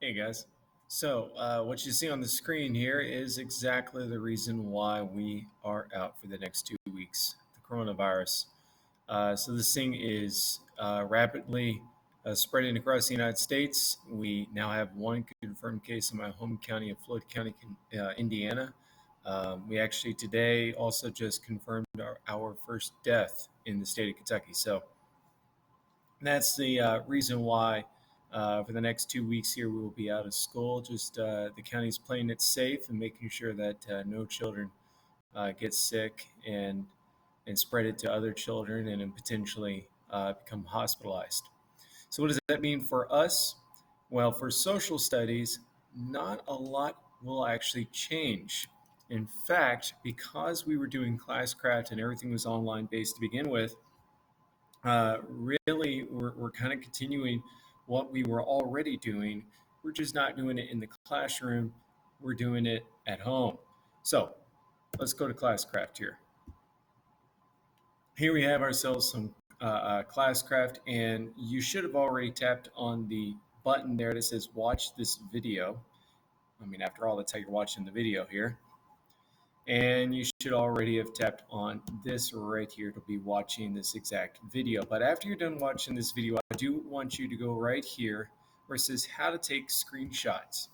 Hey guys. So, what you see on the screen here is exactly the reason why we are out for the next 2 weeks, the coronavirus. So, this thing is rapidly spreading across the United States. We now have one confirmed case in my home county of Floyd County, Indiana. We actually today also just confirmed our first death in the state of Kentucky. So, that's the reason why for the next 2 weeks here we will be out of school. Just the county's playing it safe and making sure that no children get sick and spread it to other children and then potentially become hospitalized. So what does that mean for us? Well, for social studies, not a lot will actually change. In fact, because we were doing classcraft and everything was online based to begin with, really we're kind of continuing what we were already doing. We're just not doing it in the classroom. We're doing it at home. So let's go to classcraft here. Here we have ourselves some classcraft, and you should have already tapped on the button there that says watch this video. I mean, after all, that's how you're watching the video here. And you should already have tapped on this right here to be watching this exact video. But after you're done watching this video, I do want you to go right here where it says how to take screenshots.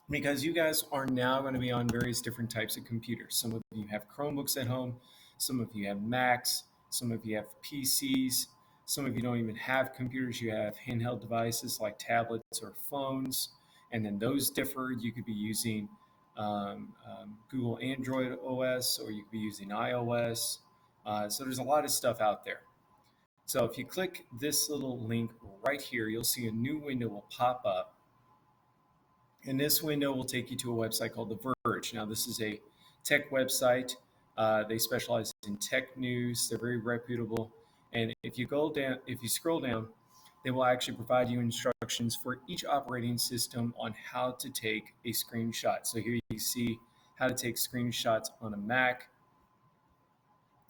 Because you guys are now going to be on various different types of computers. Some of you have Chromebooks at home, some of you have Macs, some of you have PCs, some of you don't even have computers. You have handheld devices like tablets or phones, and then those differ. You could be using Google Android OS, or you could be using iOS. So there's a lot of stuff out there. So if you click this little link right here, you'll see a new window will pop up. And this window will take you to a website called The Verge. Now, this is a tech website. They specialize in tech news. They're very reputable. And if you scroll down, they will actually provide you instructions for each operating system on how to take a screenshot. So here you see how to take screenshots on a Mac.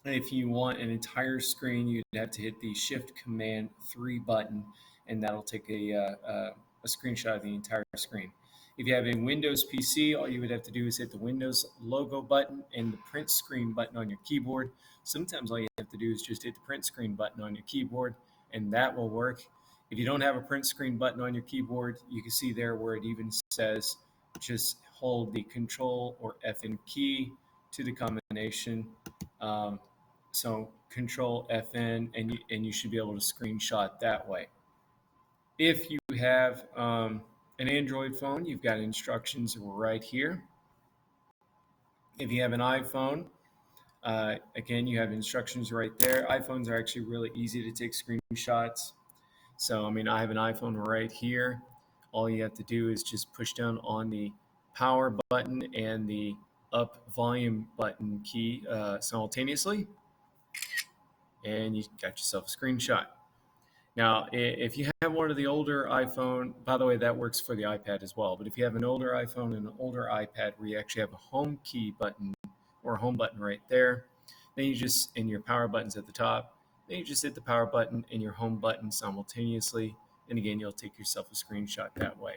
If you want an entire screen, you'd have to hit the Shift Command 3 button, and that'll take a screenshot of the entire screen. If you have a Windows PC, all you would have to do is hit the Windows logo button and the print screen button on your keyboard. Sometimes all you have to do is just hit the print screen button on your keyboard, and that will work. If you don't have a print screen button on your keyboard, you can see there where it even says just hold the Control or FN key to the combination. So Control FN, and you should be able to screenshot that way. If you have an Android phone, you've got instructions right here. If you have an iPhone, again, you have instructions right there. iPhones are actually really easy to take screenshots. So, I mean, I have an iPhone right here. All you have to do is just push down on the power button and the up volume button key simultaneously, and you got yourself a screenshot. Now, if you have one of the older iPhone, by the way, that works for the iPad as well. But if you have an older iPhone and an older iPad where you actually have a home key button or a home button right there, then and your power button's at the top, then you just hit the power button and your home button simultaneously. And again, you'll take yourself a screenshot that way.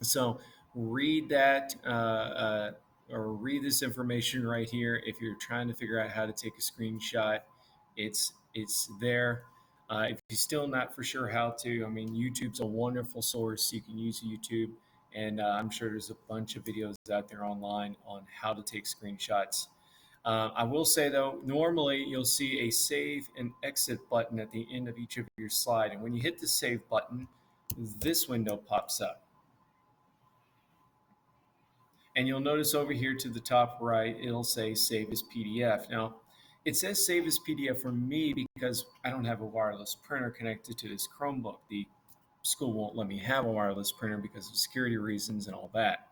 So read that or read this information right here. If you're trying to figure out how to take a screenshot, it's there. If you're still not for sure how to, I mean, YouTube's a wonderful source. You can use YouTube, and I'm sure there's a bunch of videos out there online on how to take screenshots. I will say, though, normally you'll see a save and exit button at the end of each of your slide. And when you hit the save button, this window pops up. And you'll notice over here to the top right, it'll say save as PDF. Now, it says save as PDF for me because I don't have a wireless printer connected to this Chromebook. The school won't let me have a wireless printer because of security reasons and all that.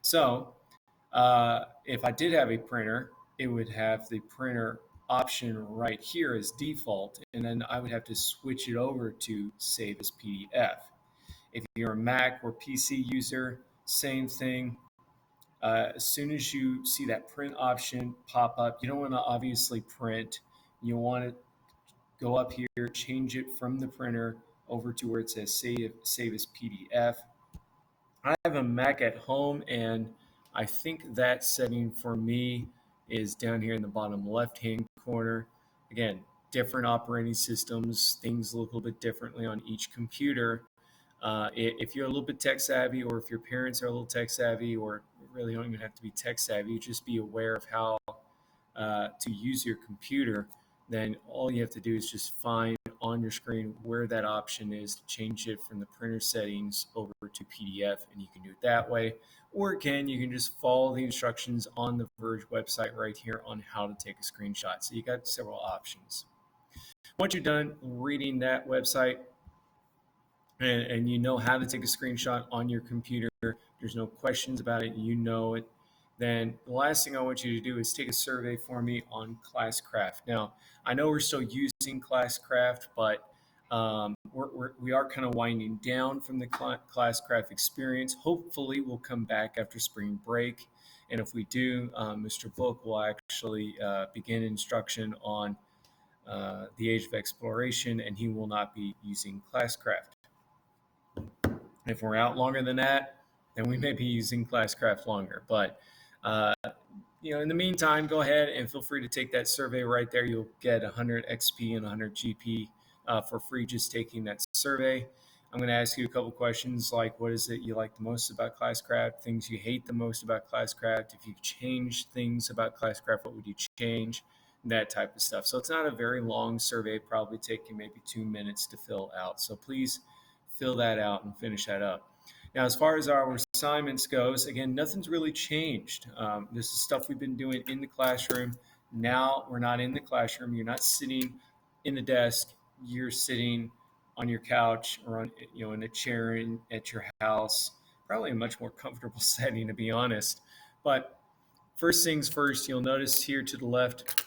So if I did have a printer, it would have the printer option right here as default, and then I would have to switch it over to save as PDF. If you're a Mac or PC user, same thing. As soon as you see that print option pop up, you don't want to obviously print. You want to go up here, change it from the printer over to where it says save as PDF. I have a Mac at home, and I think that setting for me is down here in the bottom left-hand corner. Again, different operating systems, things look a little bit differently on each computer. If you're a little bit tech savvy, or if your parents are a little tech savvy, or really don't even have to be tech savvy, just be aware of how to use your computer, then all you have to do is just find on your screen where that option is to change it from the printer settings over to PDF, and you can do it that way. Or again, you can just follow the instructions on the Verge website right here on how to take a screenshot. So you got several options. Once you're done reading that website, and you know how to take a screenshot on your computer, there's no questions about it, you know it, then the last thing I want you to do is take a survey for me on Classcraft. Now, I know we're still using Classcraft, but we are kind of winding down from the Classcraft experience. Hopefully, we'll come back after spring break. And if we do, Mr. Volk will actually begin instruction on the Age of Exploration, and he will not be using Classcraft. If we're out longer than that, then we may be using Classcraft longer. But in the meantime, go ahead and feel free to take that survey right there. You'll get 100 XP and 100 GP for free just taking that survey. I'm going to ask you a couple questions like, what is it you like the most about Classcraft? Things you hate the most about Classcraft? If you change things about Classcraft, what would you change? That type of stuff. So it's not a very long survey, probably take you maybe 2 minutes to fill out. So please fill that out and finish that up. Now, as far as our assignments goes, again, nothing's really changed. This is stuff we've been doing in the classroom. Now we're not in the classroom. You're not sitting in the desk. You're sitting on your couch or in a chair at your house. Probably a much more comfortable setting, to be honest. But first things first, you'll notice here to the left,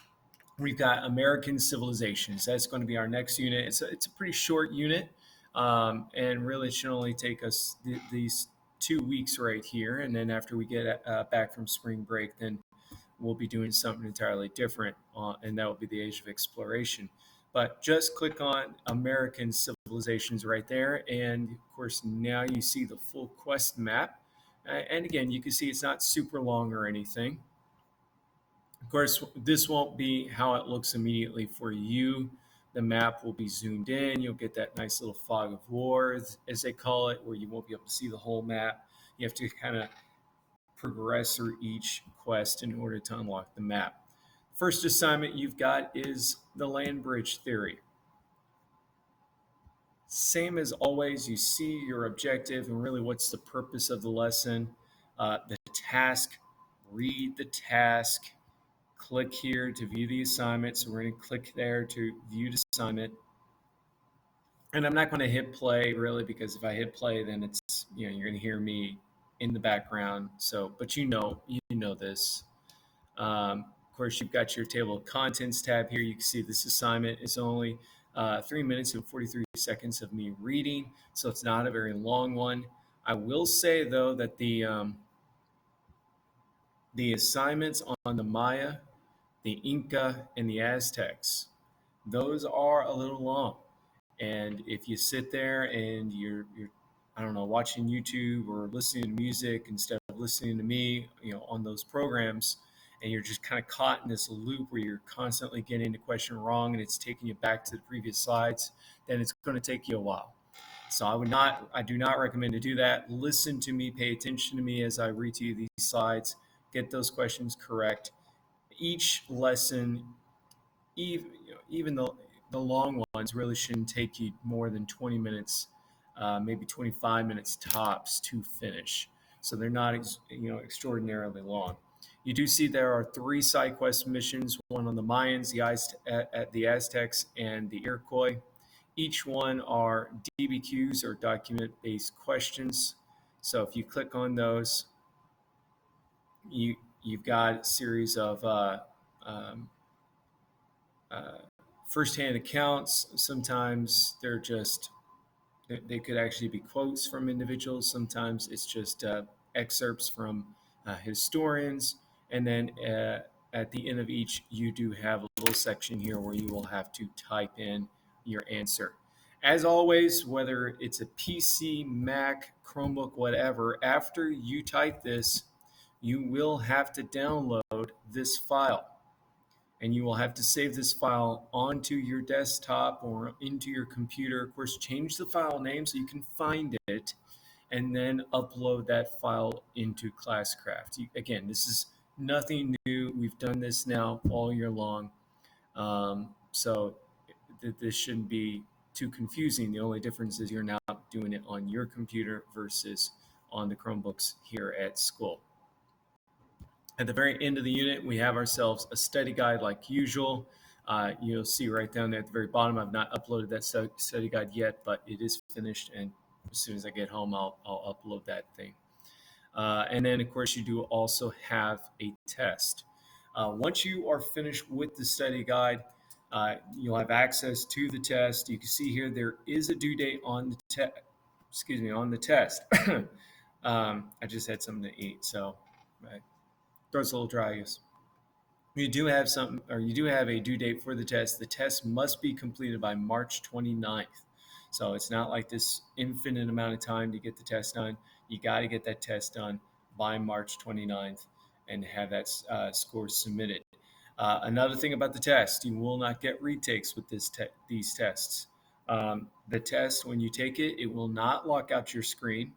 we've got American civilizations. That's going to be our next unit. It's a pretty short unit. And really, it should only take us these 2 weeks right here. And then after we get back from spring break, then we'll be doing something entirely different, and that will be the Age of Exploration. But just click on American civilizations right there. And of course, now you see the full quest map. And again, you can see it's not super long or anything. Of course, this won't be how it looks immediately for you. The map will be zoomed in. You'll get that nice little fog of war, as they call it, where you won't be able to see the whole map. You have to kind of progress through each quest in order to unlock the map. First assignment you've got is the land bridge theory. Same as always, you see your objective and really what's the purpose of the lesson. The task, read the task. Click here to view the assignment. So we're going to click there to view the assignment. And I'm not going to hit play really, because if I hit play, then it's, you're going to hear me in the background. So, but you know this. Of course, you've got your table of contents tab here. You can see this assignment is only 3 minutes and 43 seconds of me reading. So it's not a very long one. I will say though that the assignments on the Maya, the Inca, and the Aztecs, those are a little long. And if you sit there and you're I don't know, watching YouTube or listening to music instead of listening to me, on those programs, and you're just kind of caught in this loop where you're constantly getting the question wrong and it's taking you back to the previous slides, then it's going to take you a while. So I do not recommend to do that. Listen to me, pay attention to me as I read to you these slides, get those questions correct. Each lesson, even the long ones, really shouldn't take you more than 20 minutes, maybe 25 minutes tops to finish. So they're not extraordinarily long. You do see there are 3 side quest missions, one on the Mayans, the Aztecs, and the Iroquois. Each one are DBQs, or document-based questions. So if you click on those, you've got a series of firsthand accounts. Sometimes they could actually be quotes from individuals. Sometimes it's just excerpts from historians. And then at the end of each, you do have a little section here where you will have to type in your answer. as always, whether it's a PC, Mac, Chromebook, whatever, after you type this, you will have to download this file. And you will have to save this file onto your desktop or into your computer. Of course, change the file name so you can find it, and then upload that file into Classcraft. Again, this is nothing new. We've done this now all year long. So this shouldn't be too confusing. The only difference is you're now doing it on your computer versus on the Chromebooks here at school. At the very end of the unit, we have ourselves a study guide like usual. You'll see right down there at the very bottom, I've not uploaded that study guide yet, but it is finished. And as soon as I get home, I'll upload that thing. And then, of course, you do also have a test. Once you are finished with the study guide, you'll have access to the test. You can see here there is a due date on the on the test. I just had something to eat, so my throat's a little dry, I guess. You do have something, or you do have a due date for the test. The test must be completed by March 29th. So it's not like this infinite amount of time to get the test done. You got to get that test done by March 29th and have that score submitted. Another thing about the test, you will not get retakes with these tests. The test, when you take it, it will not lock out your screen.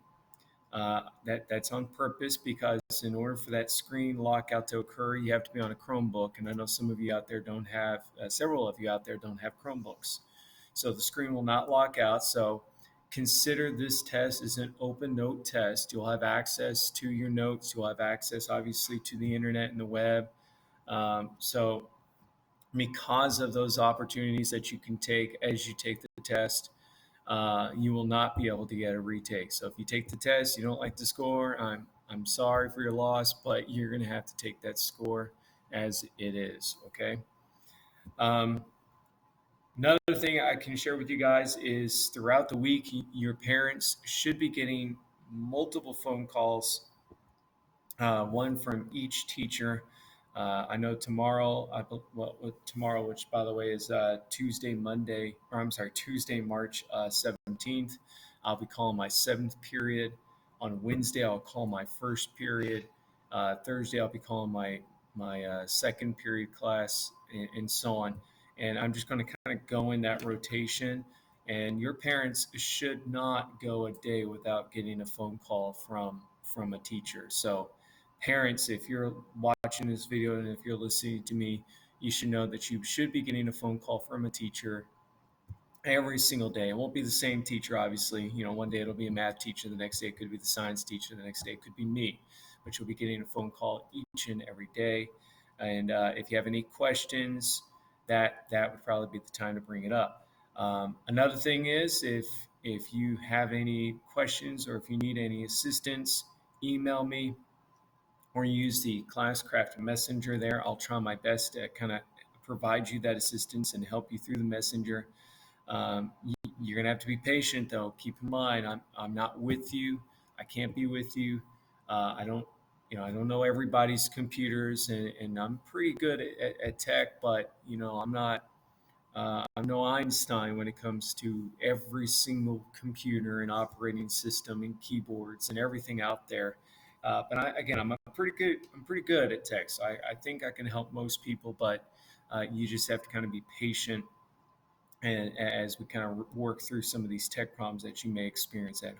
That's on purpose, because in order for that screen lockout to occur, you have to be on a Chromebook. And I know some of you out there don't have, several of you out there don't have Chromebooks. So the screen will not lock out. So consider this test as an open note test. You'll have access to your notes. You'll have access, obviously, to the internet and the web. So because of those opportunities that you can take as you take the test, you will not be able to get a retake. So if you take the test, you don't like the score, I'm sorry for your loss, but you're going to have to take that score as it is. Okay. Another thing I can share with you guys is throughout the week, your parents should be getting multiple phone calls, one from each teacher. I know tomorrow, tomorrow, which by the way is Tuesday, March 17th, I'll be calling my 7th period. On Wednesday, I'll call my 1st period. Thursday, I'll be calling my 2nd period class, and so on. And I'm just going to kind of go in that rotation. And your parents should not go a day without getting a phone call from a teacher. So parents, if you're watching this video and if you're listening to me, you should know that you should be getting a phone call from a teacher every single day. It won't be the same teacher, obviously. One day it'll be a math teacher, the next day it could be the science teacher, the next day it could be me. But you'll be getting a phone call each and every day. And if you have any questions, that would probably be the time to bring it up. Another thing is, if you have any questions or if you need any assistance, email me or use the Classcraft Messenger there. I'll try my best to kind of provide you that assistance and help you through the Messenger. You're going to have to be patient, though. Keep in mind, I'm not with you. I can't be with you. I don't know everybody's computers, and I'm pretty good at tech, but I'm no Einstein when it comes to every single computer and operating system and keyboards and everything out there. But I'm pretty good. I'm pretty good at tech. So I think I can help most people, but you just have to kind of be patient, and as we kind of work through some of these tech problems that you may experience at